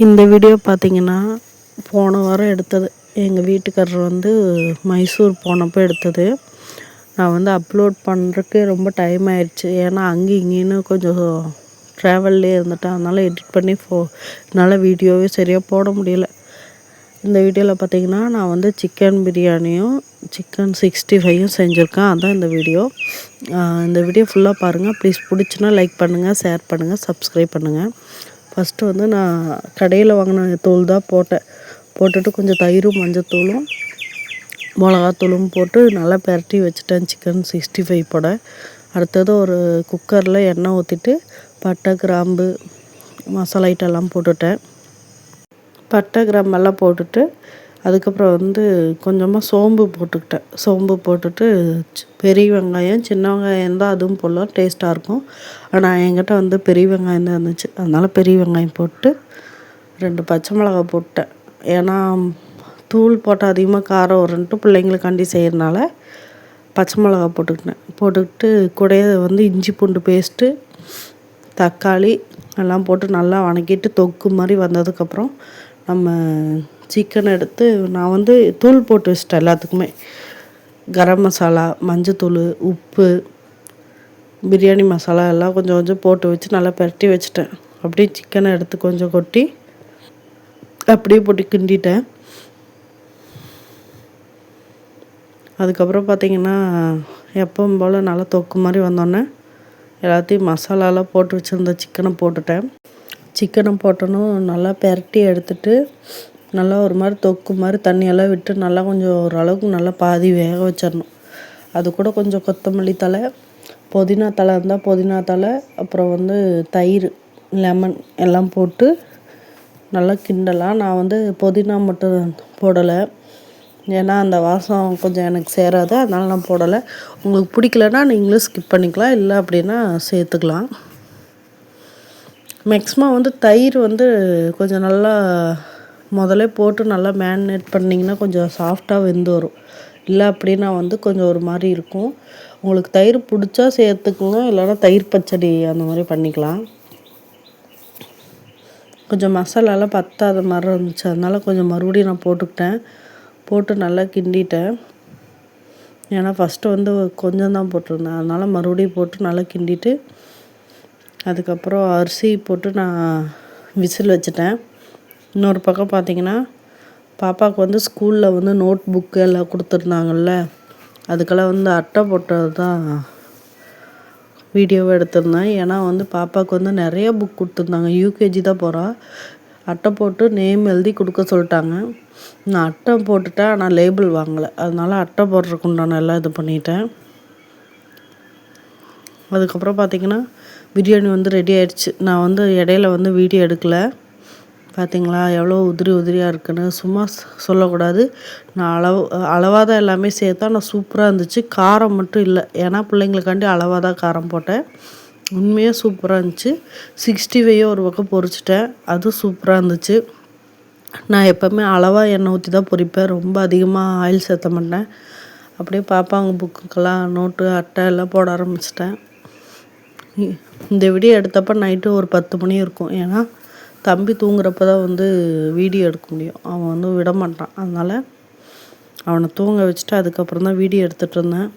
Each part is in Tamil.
இந்த வீடியோ பார்த்தீங்கன்னா, போன வாரம் எடுத்தது. எங்கள் வீட்டுக்காரர் வந்து மைசூர் போனப்போ எடுத்தது. நான் வந்து அப்லோட் பண்ணுறதுக்கு ரொம்ப டைம் ஆயிடுச்சு. ஏன்னா அங்கேயும் இங்கேன்னு கொஞ்சம் ட்ராவல்லே இருந்துட்டேன். அதனால் எடிட் பண்ணி என்னால் வீடியோவே சரியாக போட முடியல. இந்த வீடியோவில் பார்த்தீங்கன்னா, நான் வந்து சிக்கன் பிரியாணியும் சிக்கன் 65யும் செஞ்சுருக்கேன். அதுதான் இந்த வீடியோ. இந்த வீடியோ ஃபுல்லாக பாருங்கள். ப்ளீஸ் பிடிச்சினா லைக் பண்ணுங்கள், ஷேர் பண்ணுங்கள், சப்ஸ்கிரைப் பண்ணுங்கள். ஃபஸ்ட்டு வந்து நான் கடையில் வாங்கின தூள் தான் போட்டுட்டு கொஞ்சம் தயிரும் மஞ்சத்தூளும் மிளகாத்தூளும் போட்டு நல்லா பெரட்டி வச்சுட்டேன் சிக்கன் 65 போட. அடுத்தது ஒரு குக்கரில் எண்ணெய் ஊற்றிட்டு பட்டை கிராம்பு மசாலா ஐட்டெல்லாம் போட்டுட்டேன். பட்டை கிராம்பெல்லாம் போட்டுட்டு அதுக்கப்புறம் வந்து கொஞ்சமாக சோம்பு போட்டுட்டு பெரிய வெங்காயம் சின்ன வெங்காயம் தான் அதுவும் போடலாம், டேஸ்ட்டாக இருக்கும். ஆனால் என்கிட்ட வந்து பெரிய வெங்காயம் தான் இருந்துச்சு. அதனால் பெரிய வெங்காயம் போட்டு 2 பச்சை மிளகா போட்டேன். ஏன்னா தூள் போட்டால் அதிகமாக காரம் வரும்ன்ட்டு பிள்ளைங்களுக்காண்டி செய்கிறனால பச்சை மிளகா போட்டுக்கிட்டு கூடயே வந்து இஞ்சி பூண்டு பேஸ்ட்டு தக்காளி எல்லாம் போட்டு நல்லா வணக்கிட்டு தொக்கு மாதிரி வந்ததுக்கப்புறம் நம்ம சிக்கன் எடுத்து நான் வந்து தூள் போட்டு வச்சிட்டேன். எல்லாத்துக்குமே கரம் மசாலா, மஞ்சத்தூள், உப்பு, பிரியாணி மசாலா எல்லாம் கொஞ்சம் கொஞ்சம் போட்டு வச்சு நல்லா பெரட்டி வச்சுட்டேன். அப்படியே சிக்கனை எடுத்து கொஞ்சம் கொட்டி அப்படியே போட்டு கிண்டிட்டேன். அதுக்கப்புறம் பார்த்திங்கன்னா எப்பவும் போல் நல்லா தொக்கு மாதிரி வந்தோடனே எல்லாத்தையும் மசாலாலாம் போட்டு வச்சுருந்த சிக்கனை போட்டணும் நல்லா பெரட்டி எடுத்துட்டு நல்லா ஒரு மாதிரி தொக்கு மாதிரி தண்ணியெல்லாம் விட்டு நல்லா கொஞ்சம் ஓரளவுக்கு நல்லா பாதி வேக வச்சிடணும். அது கூட கொஞ்சம் கொத்தமல்லி தழை, புதினா தழை இருந்தால் புதினா தழை, அப்புறம் வந்து தயிர், லெமன் எல்லாம் போட்டு நல்லா கிண்டலாம். நான் வந்து புதினா மட்டும் போடலை, ஏன்னா அந்த வாசம் கொஞ்சம் எனக்கு சேராது. அதனால் நான் போடலை. உங்களுக்கு பிடிக்கலன்னா நீங்களும் ஸ்கிப் பண்ணிக்கலாம், இல்லை அப்படின்னா சேர்த்துக்கலாம். மேக்ஸிமம் வந்து தயிர் வந்து கொஞ்சம் நல்லா முதல்ல போட்டு நல்லா மேரினேட் பண்ணிங்கன்னா கொஞ்சம் சாஃப்டாக வெந்து வரும். இல்லை அப்படின்னா வந்து கொஞ்சம் ஒரு மாதிரி இருக்கும். உங்களுக்கு தயிர் பிடிச்சா சேர்த்துக்குங்க, இல்லைன்னா தயிர் பச்சடி அந்த மாதிரி பண்ணிக்கலாம். கொஞ்சம் மசாலாலாம் பத்தாத மாதிரி இருந்துச்சு, அதனால் கொஞ்சம் மறுபடியும் நான் போட்டு நல்லா கிண்டிட்டேன். ஏன்னா ஃபஸ்ட்டு வந்து கொஞ்சம் தான் போட்டிருந்தேன், அதனால் மறுபடியும் போட்டு நல்லா கிண்டிட்டு அதுக்கப்புறம் அரிசி போட்டு நான் விசில் வச்சுட்டேன். இன்னொரு பக்கம் பார்த்திங்கன்னா பாப்பாவுக்கு வந்து ஸ்கூலில் வந்து நோட் புக்கு எல்லாம் கொடுத்துருந்தாங்கல்ல, அதுக்கெல்லாம் வந்து அட்டை போட்டது தான் வீடியோவை எடுத்திருந்தேன். ஏன்னா வந்து பாப்பாவுக்கு வந்து நிறைய புக் கொடுத்துருந்தாங்க. யூகேஜி தான் போகிறா. அட்டை போட்டு நேம் எழுதி கொடுக்க சொல்லிட்டாங்க. நான் அட்டை போட்டுட்டேன், ஆனால் லேபிள் வாங்கலை. அதனால் அட்டை போடுறதுக்கு உண்டான எல்லாம் இது பண்ணிட்டேன். அதுக்கப்புறம் பார்த்திங்கன்னா பிரியாணி வந்து ரெடி ஆகிடுச்சு. நான் வந்து இடையில வந்து வீடியோ எடுக்கலை. பார்த்திங்களா எவ்வளோ உதிரியாக இருக்குன்னு. சும்மா சொல்லக்கூடாது, நான் அளவாக தான் எல்லாமே சேர்த்தா. நான் சூப்பராக இருந்துச்சு. காரம் மட்டும் இல்லை, ஏன்னா பிள்ளைங்களுக்காண்டி அளவாக தான் காரம் போட்டேன். உண்மையாக சூப்பராக இருந்துச்சு. 65 ஒரு பக்கம் பொரிச்சிட்டேன், அதுவும் சூப்பராக இருந்துச்சு. நான் எப்போவுமே அளவாக எண்ணெய் ஊற்றி தான் பொரிப்பேன், ரொம்ப அதிகமாக ஆயில் சேர்த்த மாட்டேன். அப்படியே பாப்பாங்க புக்குக்கெல்லாம் நோட்டு அட்டை எல்லாம் போட ஆரம்பிச்சிட்டேன். இந்த வீடியோ எடுத்தப்போ நைட்டு ஒரு 10 மணி இருக்கும். ஏன்னா தம்பி தூங்குறப்ப தான் வந்து வீடியோ எடுக்க முடியும், அவன் வந்து விட மாட்டான். அதனால் அவனை தூங்க வச்சுட்டு அதுக்கப்புறம் தான் வீடியோ எடுத்துகிட்டு இருந்தேன்.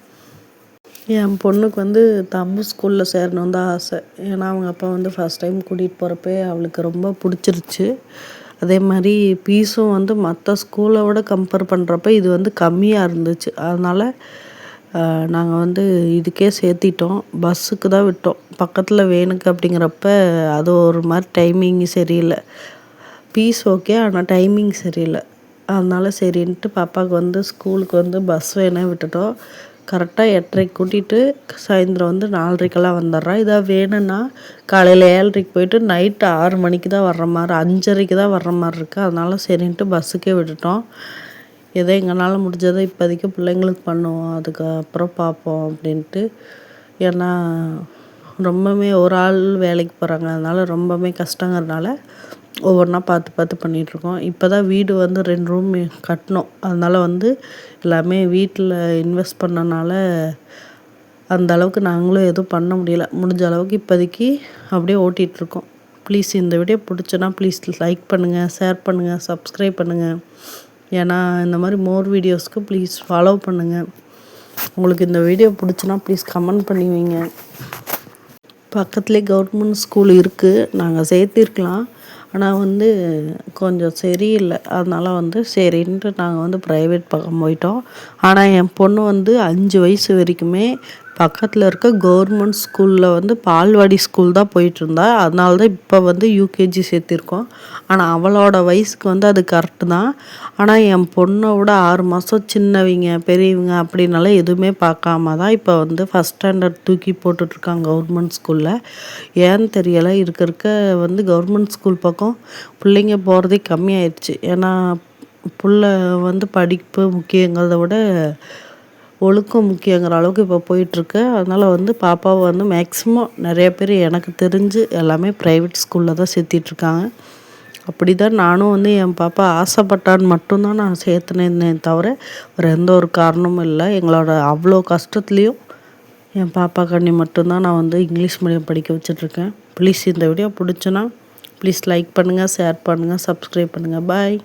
என் பொண்ணுக்கு வந்து தம்பி ஸ்கூலில் சேரணும் தான் ஆசை. ஏன்னா அவங்க அப்பா வந்து ஃபஸ்ட் டைம் கூட்டிகிட்டு போகிறப்ப அவளுக்கு ரொம்ப பிடிச்சிருச்சு. அதே மாதிரி ஃபீஸும் வந்து மற்ற ஸ்கூலை விட கம்பேர் பண்ணுறப்ப இது வந்து கம்மியாக இருந்துச்சு. அதனால் நாங்கள் வந்து இதுக்கே சேர்த்திட்டோம். பஸ்ஸுக்கு தான் விட்டோம், பக்கத்தில் வேணுக்கு அப்படிங்கிறப்ப அது ஒரு மாதிரி டைமிங் சரியில்லை. ஃபீஸ் ஓகே, ஆனால் டைமிங் சரியில்லை. அதனால் சரின்ட்டு பாப்பாவுக்கு வந்து ஸ்கூலுக்கு வந்து பஸ் வேணால் விட்டுட்டோம். கரெக்டாக 8:30 கூட்டிகிட்டு சாயந்தரம் வந்து 4:30 வந்துடுறா. இதாக வேணும்னா காலையில் 7:30 போயிட்டு நைட்டு 6 மணிக்கு தான் வர்ற மாதிரி, 5:30 தான் வர்ற மாதிரி இருக்குது. அதனால் சரின்ட்டு பஸ்ஸுக்கே விட்டுட்டோம். ஏதோ எங்களால் முடிஞ்சதை இப்போதைக்கு பிள்ளைங்களுக்கு பண்ணுவோம், அதுக்கப்புறம் பார்ப்போம் அப்படின்ட்டு. ஏன்னா ரொம்பவுமே ஒரு ஆள் வேலைக்கு போகிறாங்க, அதனால் ரொம்பவுமே கஷ்டங்கிறதுனால ஒவ்வொன்றா பார்த்து பண்ணிகிட்ருக்கோம். இப்போ தான் வீடு வந்து 2 ரூம் கட்டினோம். அதனால் வந்து எல்லாமே வீட்டில் இன்வெஸ்ட் பண்ணனால அந்த அளவுக்கு நாங்களும் எதுவும் பண்ண முடியல. முடிஞ்ச அளவுக்கு இப்போதைக்கு அப்படியே ஓட்டிகிட்ருக்கோம். ப்ளீஸ் இந்த வீடியோ பிடிச்சுன்னா ப்ளீஸ் லைக் பண்ணுங்கள், ஷேர் பண்ணுங்கள், சப்ஸ்கிரைப் பண்ணுங்கள். ஏன்னா இந்த மாதிரி மோர் வீடியோஸ்க்கு ப்ளீஸ் ஃபாலோ பண்ணுங்கள். உங்களுக்கு இந்த வீடியோ பிடிச்சுன்னா ப்ளீஸ் கமெண்ட் பண்ணி வைங்க. பக்கத்துலேயே கவர்மெண்ட் ஸ்கூல் இருக்குது, நாங்கள் சேர்த்திருக்கலாம். ஆனால் கொஞ்சம் சரியில்லை. அதனால் சரின்ட்டு நாங்கள் ப்ரைவேட் பக்கம் போயிட்டோம். ஆனால் என் பொண்ணு 5 வயசு வரைக்குமே பக்கத்தில் இருக்க கவர்மெண்ட் ஸ்கூலில் பால்வாடி ஸ்கூல் தான் போயிட்டுருந்தா. அதனால தான் இப்போ யூகேஜி சேர்த்திருக்கோம். ஆனால் அவளோட வயசுக்கு அது கரெக்டு தான். ஆனால் என் பொண்ணை விட 6 மாதம் சின்னவங்க பெரியவங்க அப்படின்னால எதுவுமே பார்க்காம தான் இப்போ ஃபஸ்ட் ஸ்டாண்டர்ட் தூக்கி போட்டுட்ருக்காங்க கவர்மெண்ட் ஸ்கூலில். ஏன்னு தெரியலை, இருக்க கவர்மெண்ட் ஸ்கூல் பக்கம் பிள்ளைங்க போகிறதே கம்மியாயிடுச்சு. ஏன்னா புள்ள படிப்பு முக்கியங்கிறத விட ஒழுக்கம் முக்கியங்கிற அளவுக்கு இப்போ போயிட்டுருக்கு. அதனால் பாப்பாவை மேக்ஸிமம் நிறைய பேர் எனக்கு தெரிஞ்சு எல்லாமே ப்ரைவேட் ஸ்கூலில் தான் சேர்த்திட்ருக்காங்க. அப்படி தான் நானும் என் பாப்பா ஆசைப்பட்டான்னு மட்டும்தான் நான் சேர்த்துனேன்னே தவிர வேறு எந்த ஒரு காரணமும் இல்லை. எங்களோட அவ்வளோ கஷ்டத்துலேயும் என் பாப்பாக்காண்டி மட்டும்தான் நான் இங்கிலீஷ் மீடியம் படிக்க வச்சிட்ருக்கேன். ப்ளீஸ் இந்த வீடியோ பிடிச்சுன்னா ப்ளீஸ் லைக் பண்ணுங்கள், ஷேர் பண்ணுங்கள், சப்ஸ்கிரைப் பண்ணுங்கள். பாய்.